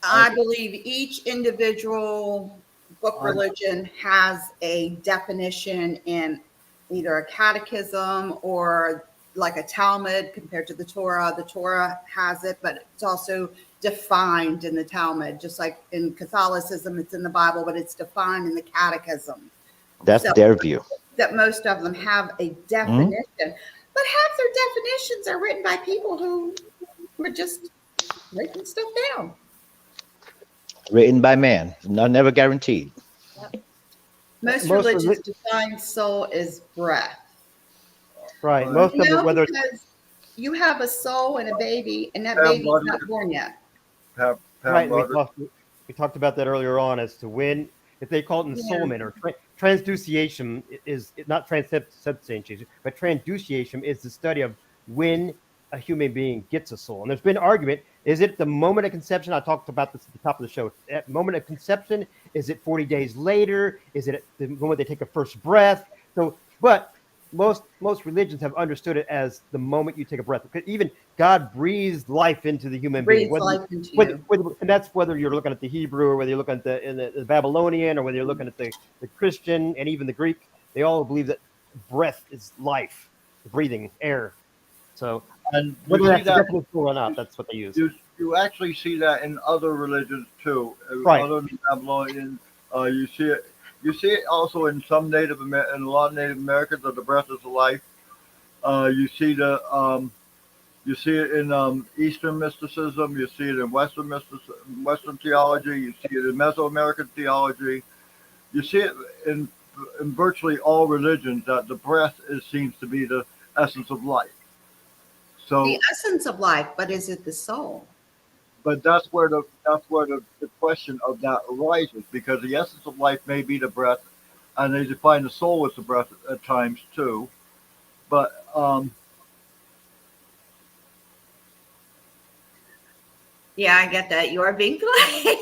I believe each individual book religion has a definition in either a catechism or like a Talmud compared to the Torah. The Torah has it, but it's also defined in the Talmud, just like in Catholicism, it's in the Bible, but it's defined in the catechism. That's their view. That most of them have a definition, but half their definitions are written by people who were just writing stuff down. Written by man, never guaranteed. Most religions define soul as breath. Right. Most of it, whether because you have a soul and a baby, and that baby's not born yet. Right. We talked about that earlier on as to when, if they call it ensoulment or transduciation is not transubstantiation, but transduciation is the study of when a human being gets a soul. And there's been argument, is it the moment of conception? I talked about this at the top of the show. At moment of conception, is it 40 days later? Is it at the moment they take a first breath? But most religions have understood it as the moment you take a breath. Because even God breathes life into the human being. And that's whether you're looking at the Hebrew or whether you're looking at the Babylonian or whether you're looking at the Christian and even the Greek. They all believe that breath is life, breathing air. So And whether you see that's the that definition or not, that's what they use. you actually see that in other religions too, Right. other than Babylonian. You see it. You see it also in some in a lot of Native Americans that the breath is the life. You see you see it in Eastern mysticism. You see it in Western mysticism, Western theology. You see it in Mesoamerican theology. You see it in virtually all religions that the breath seems to be the essence of life. So, The essence of life, but is it the soul? but that's where the question of that arises, because the essence of life may be the breath, and they define the soul as the breath at times too. But Yeah, I get that. You are being polite.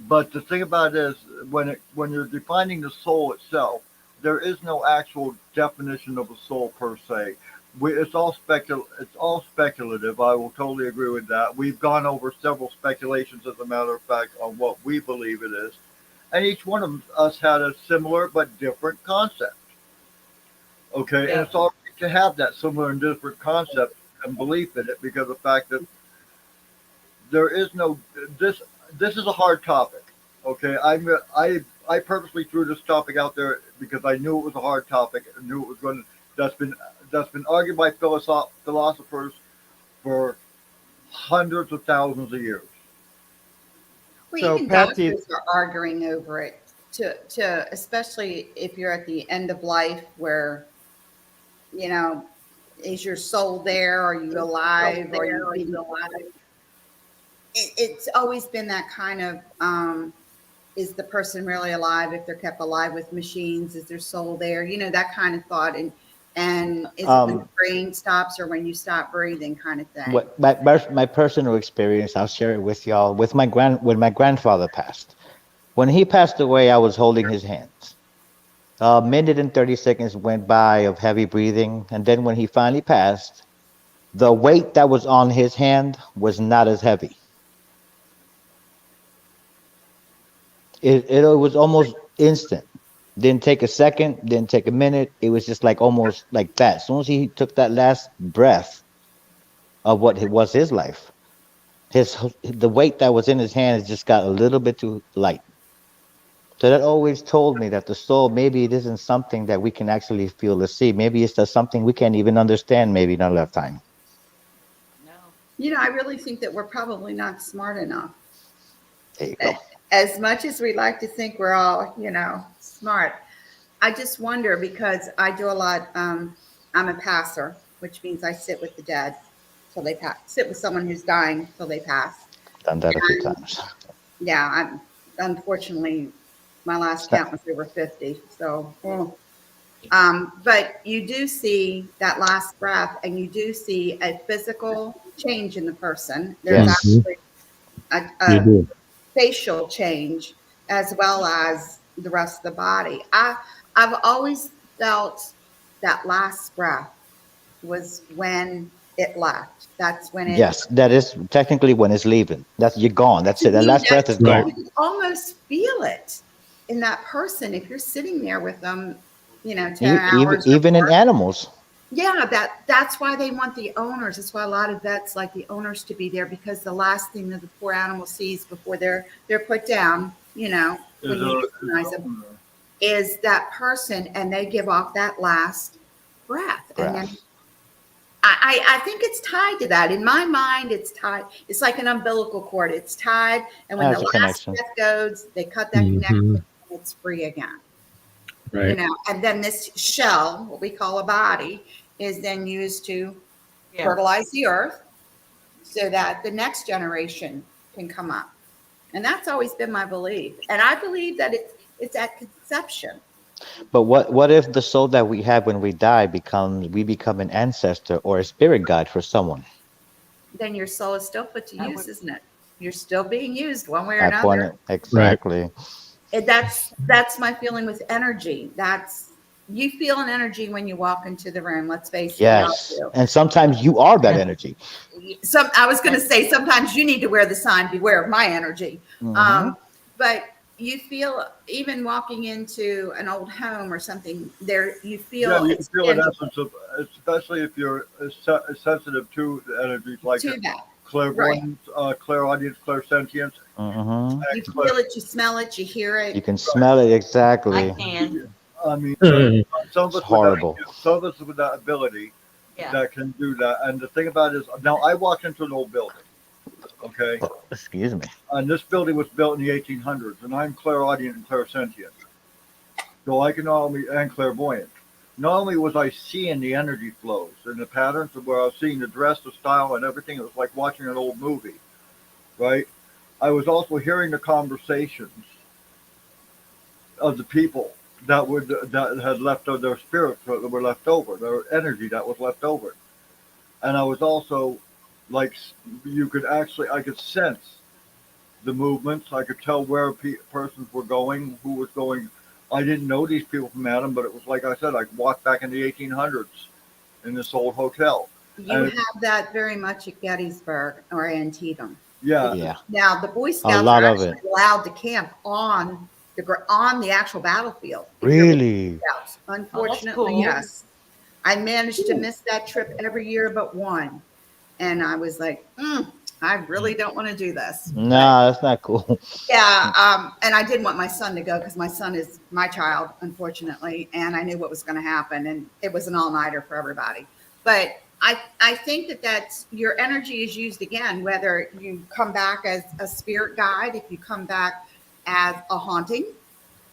but the thing about it is, when you're defining the soul itself, there is no actual definition of a soul per se. It's all speculative. I will totally agree with that. We've gone over several speculations, as a matter of fact, on what we believe it is, and each one of us had a similar but different concept. Okay, Yeah. and it's all right to have that similar and different concept and belief in it, because of the fact that there is no this. This is a hard topic. Okay, I purposely threw this topic out there because I knew it was a hard topic. I knew it was going to. That's been argued by philosophers for hundreds of thousands of years. Well, So, even Patsy- doctors are arguing over it. To especially if you're at the end of life, where is your soul there? Are you alive? Are you being alive? It's always been that kind of is the person really alive if they're kept alive with machines? Is their soul there? That kind of thought. And is it when the brain stops or when you stop breathing, kind of thing? What my personal experience, I'll share it with y'all. When my grandfather passed, when he passed away, I was holding his hands. A minute and 30 seconds went by of heavy breathing, and then when he finally passed, the weight that was on his hand was not as heavy. It was almost instant. Didn't take a second, didn't take a minute. It was just like almost like that. As soon as he took that last breath of what it was his life, the weight that was in his hands just got a little bit too light. So that always told me that the soul, maybe it isn't something that we can actually feel or see. Maybe it's just something we can't even understand, maybe in our lifetime. No. I really think that we're probably not smart enough. There you go. As much as we like to think we're all, smart, I just wonder, because I do a lot. I'm a passer, which means I sit with the dead till they pass. Sit with someone who's dying till they pass. Done that a few times. Yeah, unfortunately, my last count was over 50. So, but you do see that last breath, and you do see a physical change in the person. There's actually a facial change as well as the rest of the body. I've always felt that last breath was when it left. That's when it. Yes, that is technically when it's leaving. You're gone. That's it. The last breath is gone. You can almost feel it in that person if you're sitting there with them, 10 hours. Even in animals. Yeah, that's why they want the owners. That's why a lot of vets like the owners to be there, because the last thing that the poor animal sees before they're put down, when you euthanize them, is that person, and they give off that last breath. And then I think it's tied to that. In my mind, it's tied. It's like an umbilical cord. It's tied, and when the last breath goes, they cut that connection, and it's free again. Right. And then this shell, what we call a body, is then used to fertilize the earth so that the next generation can come up. And that's always been my belief. And I believe that it's at conception. But what if the soul that we have when we die we become an ancestor or a spirit guide for someone? Then your soul is still put to use, isn't it? You're still being used one way or another. Exactly. Right. That's my feeling with energy. You feel an energy when you walk into the room. Let's face it. Yes. And sometimes you are that energy. I was going to say, sometimes you need to wear the sign, beware of my energy. Mm-hmm. But you feel, even walking into an old home or something, there you feel Yeah, you can it's feel an tangible essence of, especially if you're sensitive to the energies like to that. clairvoyance, clairaudience, clairsentience, Mhm. You and clair. feel it, you smell it, you hear You it. can smell it I exactly. can. I mean, some of It's us with that, horrible. some of us with that ability Yeah. that can do that. And the thing about it is, now I walked into an old building, okay, Excuse me. and this building was built in the 1800s, and I'm clairaudient and clairsentient, so I can not only and clairvoyant. Not only was I seeing the energy flows and the patterns of where I was seeing the dress, the style, and everything, it was like watching an old movie, right? I was also hearing the conversations of the people that had left of their spirits that were left over, their energy that was left over, and I was also like you could actually I could sense the movements. I could tell where persons were going, who was going. I didn't know these people from Adam, but it was like I said, I walked back in the 1800s in this old hotel. You And have that very much at Gettysburg or Antietam. yeah, Yeah. Now, the Boy A Scouts lot are of actually it. allowed to camp on the actual battlefield. If you're with Really? Boy Scouts. Unfortunately, cool. yes. I managed to miss that trip every year but one, and I was like, I really don't want to do this. But Nah, that's not cool. yeah, and I didn't want my son to go because my son is my child, unfortunately, and I knew what was going to happen, and it was an all-nighter for everybody. But I think that that's your energy is used again, whether you come back as a spirit guide, if you come back as a haunting,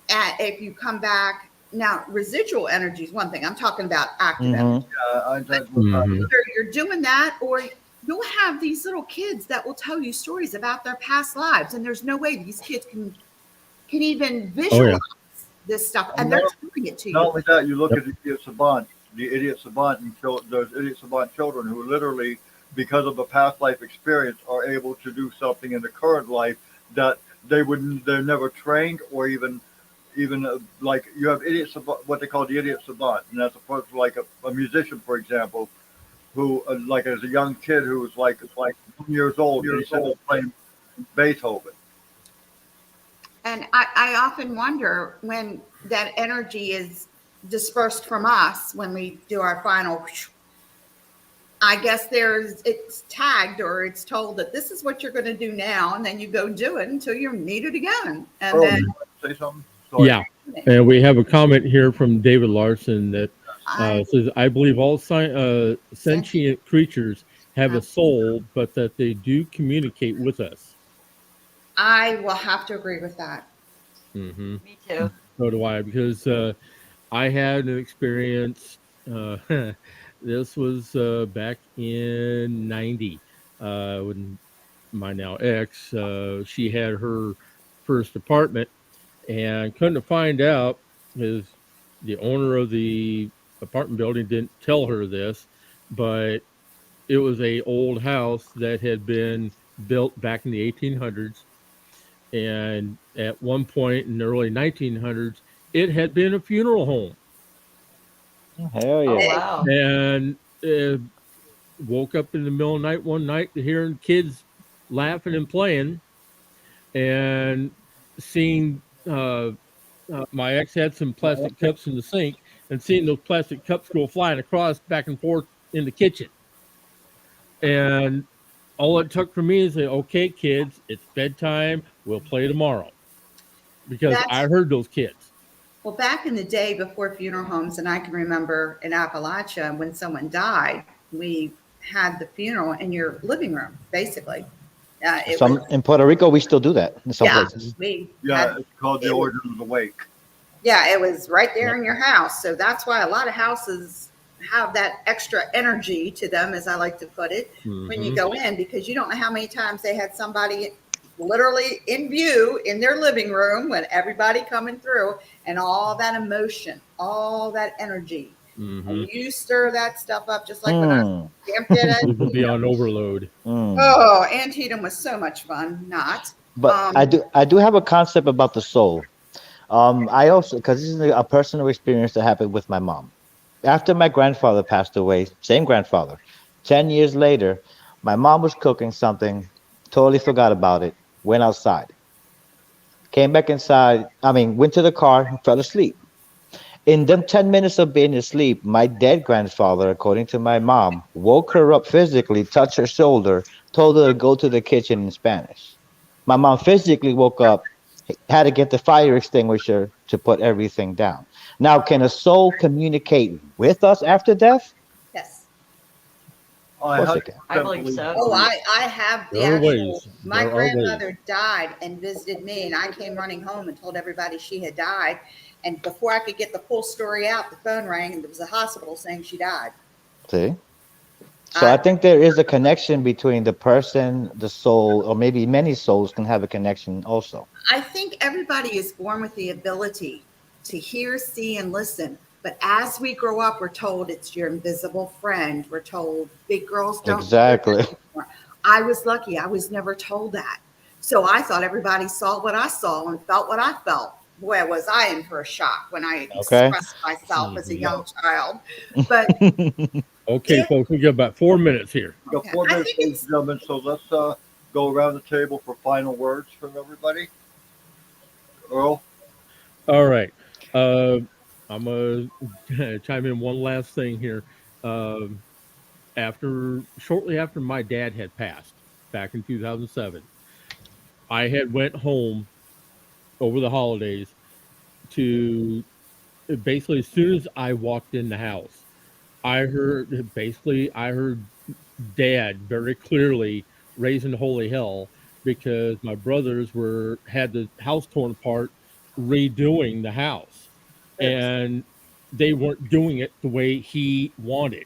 if you come back now, residual energy is one thing. I'm talking about active energy. Mm-hmm. Either you're doing that, or you'll have these little kids that will tell you stories about their past lives, and there's no way these kids can even visualize this stuff, and they're telling it to not you. only that, you look Yep. at the idiot savant, and those idiot savant children who literally, because of a past life experience, are able to do something in the current life that they're never trained or even like you have idiot savant, what they call the idiot savant, and that's a person like a musician, for example, who like as a young kid who was like 1 years old, and he started playing Beethoven. And I often wonder when that energy is dispersed from us when we do our final. I guess it's tagged or it's told that this is what you're going to do now, and then you go do it until you're needed again, and Earl, then you want to say something? Sorry. Yeah. And we have a comment here from David Larson that I, says, I believe all sentient creatures have a soul, but that they do communicate with us. I will have to agree with that. Mm-hmm. Me too. So do I, because I had an experience. This was back in '90 when my now ex, she had her first apartment, and couldn't find out is the owner of the apartment building didn't tell her this, but it was a old house that had been built back in the 1800s, and at one point in the early 1900s it had been a funeral home. Hell Oh yeah. wow. And woke up in the middle of the night one night to hearing kids laughing and playing, and seeing my ex had some plastic cups in the sink, and seeing those plastic cups go flying across back and forth in the kitchen. And all it took for me is say, okay, kids, it's bedtime. We'll play tomorrow. Because I heard those kids. Well, back in the day before funeral homes, and I can remember in Appalachia when someone died, we had the funeral in your living room, basically. In Puerto Rico, we still do that in some places. It's called the Order of the Wake. Yeah, it was right there in your house. So that's why a lot of houses have that extra energy to them, as I like to put it, when you go in, because you don't know how many times they had somebody literally in view in their living room when everybody coming through, and all that emotion, all that energy. And you stir that stuff up just like when I camped at You will be on overload. Oh, Antietam was so much fun. But I do have a concept about the soul. I also, because this is a personal experience that happened with my mom. After my grandfather passed away, same grandfather, 10 years later, my mom was cooking something, totally forgot about it, went outside. came back inside. I mean, went to the car and fell asleep. In them 10 minutes of being asleep, my dead grandfather, according to my mom, woke her up physically, touched her shoulder, told her to go to the kitchen in Spanish. My mom physically woke up, had to get the fire extinguisher to put everything down. Now, can a soul communicate with us after death? Yes. Of I course had it can. I believe so. Oh, I have the There are actual, ways. my There are ways. grandmother died and visited me, and I came running home and told everybody she had died. And before I could get the full story out, the phone rang and there was a hospital saying she died. See? So I I, think there is a connection between the person, the soul, or maybe many souls can have a connection also. I think everybody is born with the ability to hear, see, and listen. But as we grow up, we're told it's your invisible friend. We're told big girls don't hear that Exactly. anymore. I was lucky. I was never told that. So I thought everybody saw what I saw and felt what I felt. Boy, was I in for a shock when I Okay. expressed myself as a Mhm. young child. But Okay, if, folks, we got about 4 minutes here. Got okay, 4 I minutes, think ladies it's, and gentlemen. So let's go around the table for final words from everybody. Earl. All right. I'm going to chime in one last thing here. Um, shortly after my dad had passed back in 2007, I had went home over the holidays to basically as soon as I walked in the house, I heard dad very clearly raising holy hell because my brothers were had the house torn apart redoing the house, oops. and they weren't doing it the way he wanted,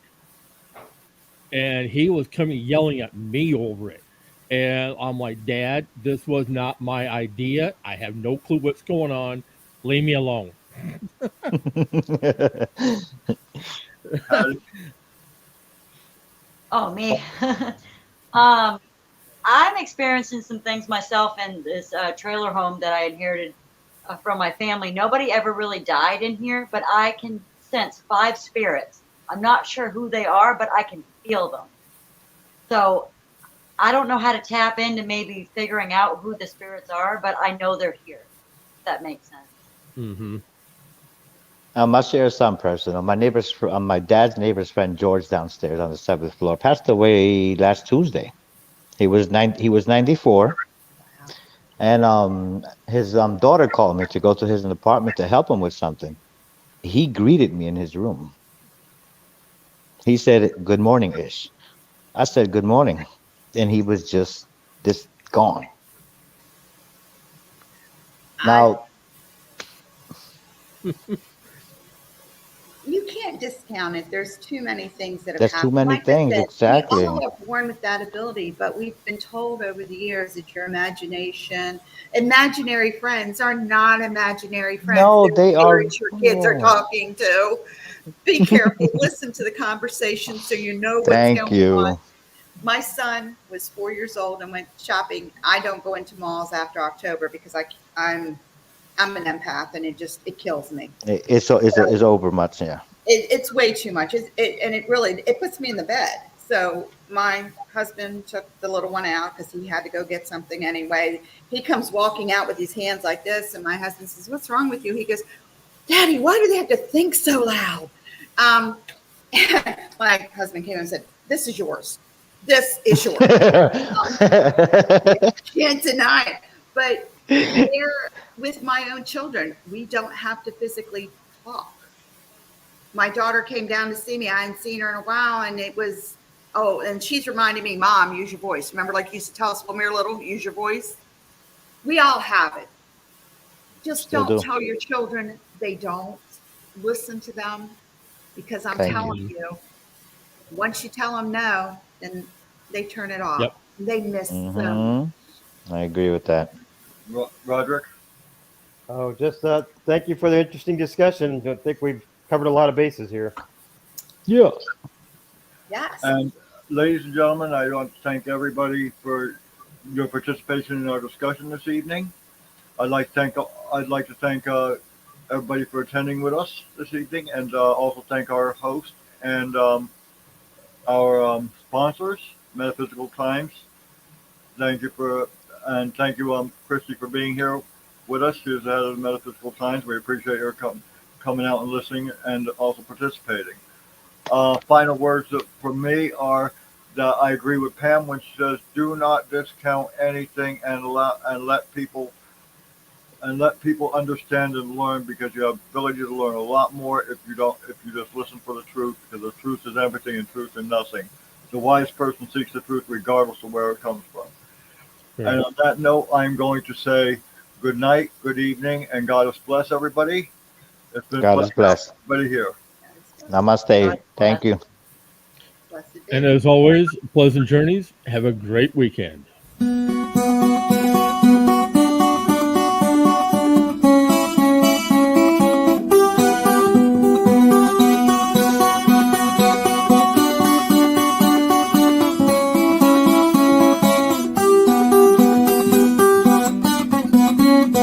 and he was coming yelling at me over it. And I'm like, Dad, this was not my idea. I have no clue what's going on. Leave me alone. Patty. Oh, me. um, I'm experiencing some things myself in this trailer home that I inherited from my family. Nobody ever really died in here, but I can sense 5 spirits. I'm not sure who they are, but I can feel them. So I don't know how to tap into maybe figuring out who the spirits are, but I know they're here. If that makes sense. Hmm. I'll share some personal. My dad's neighbor's friend George downstairs on the 7th floor passed away last Tuesday. He was 94, and his daughter called me to go to his apartment to help him with something. He greeted me in his room. He said, "Good morning, Ish." I said, "Good morning," and he was just gone. I, Now, you can't discount it. There's too many things that have there's too happened. many Like I things. said, we Exactly. all are born with that ability, but we've been told over the years that your imagination, imaginary friends are not imaginary friends. No, They're they are. spirits your kids are Yeah. talking to. Be careful. Listen to the conversation so you know what's Thank going on. you. My son was 4 years old and went shopping. I don't go into malls after October because I'm an empath and it kills me. It's over much. Yeah. It's way too much. And it really, it puts me in the bed. So my husband took the little one out because he had to go get something anyway. He comes walking out with his hands like this. And my husband says, "What's wrong with you?" He goes, "Daddy, why do they have to think so loud?" Um, my husband came and said, "This is yours. This is yours." Can't deny it. But here with my own children, we don't have to physically talk. My daughter came down to see me. I hadn't seen her in a while, and it was, oh, and she's reminding me, "Mom, use your voice." Remember, like you used to tell us when we were little, use your voice. We all have it. Just Still don't do. tell your children they don't. Listen to them because I'm Thank you. telling you, once you tell them no, then they turn it off. Yep. They miss so much. I agree with that. Roderick. Oh, just thank you for the interesting discussion. I think we've covered a lot of bases here. Yeah. Yes. And ladies and gentlemen, I want to thank everybody for your participation in our discussion this evening. I'd like to thank everybody for attending with us this evening, and also thank our host and our sponsors, Metaphysical Times. Thank you, Christy, for being here with us. She's the head of the Metaphysical Science. We appreciate her coming out and listening and also participating. Final words from me are that I agree with Pam when she says, "Do not discount anything and let people understand and learn, because you have ability to learn a lot more if you just listen for the truth, because the truth is everything and truth is nothing. The wise person seeks the truth regardless of where it comes from." Right. And on that note, I'm going to say good night, good evening, and God bless everybody. It's been God is blessed. everybody here. Namaste. Thank you. Blessed day. And as always, pleasant journeys. Have a great weekend.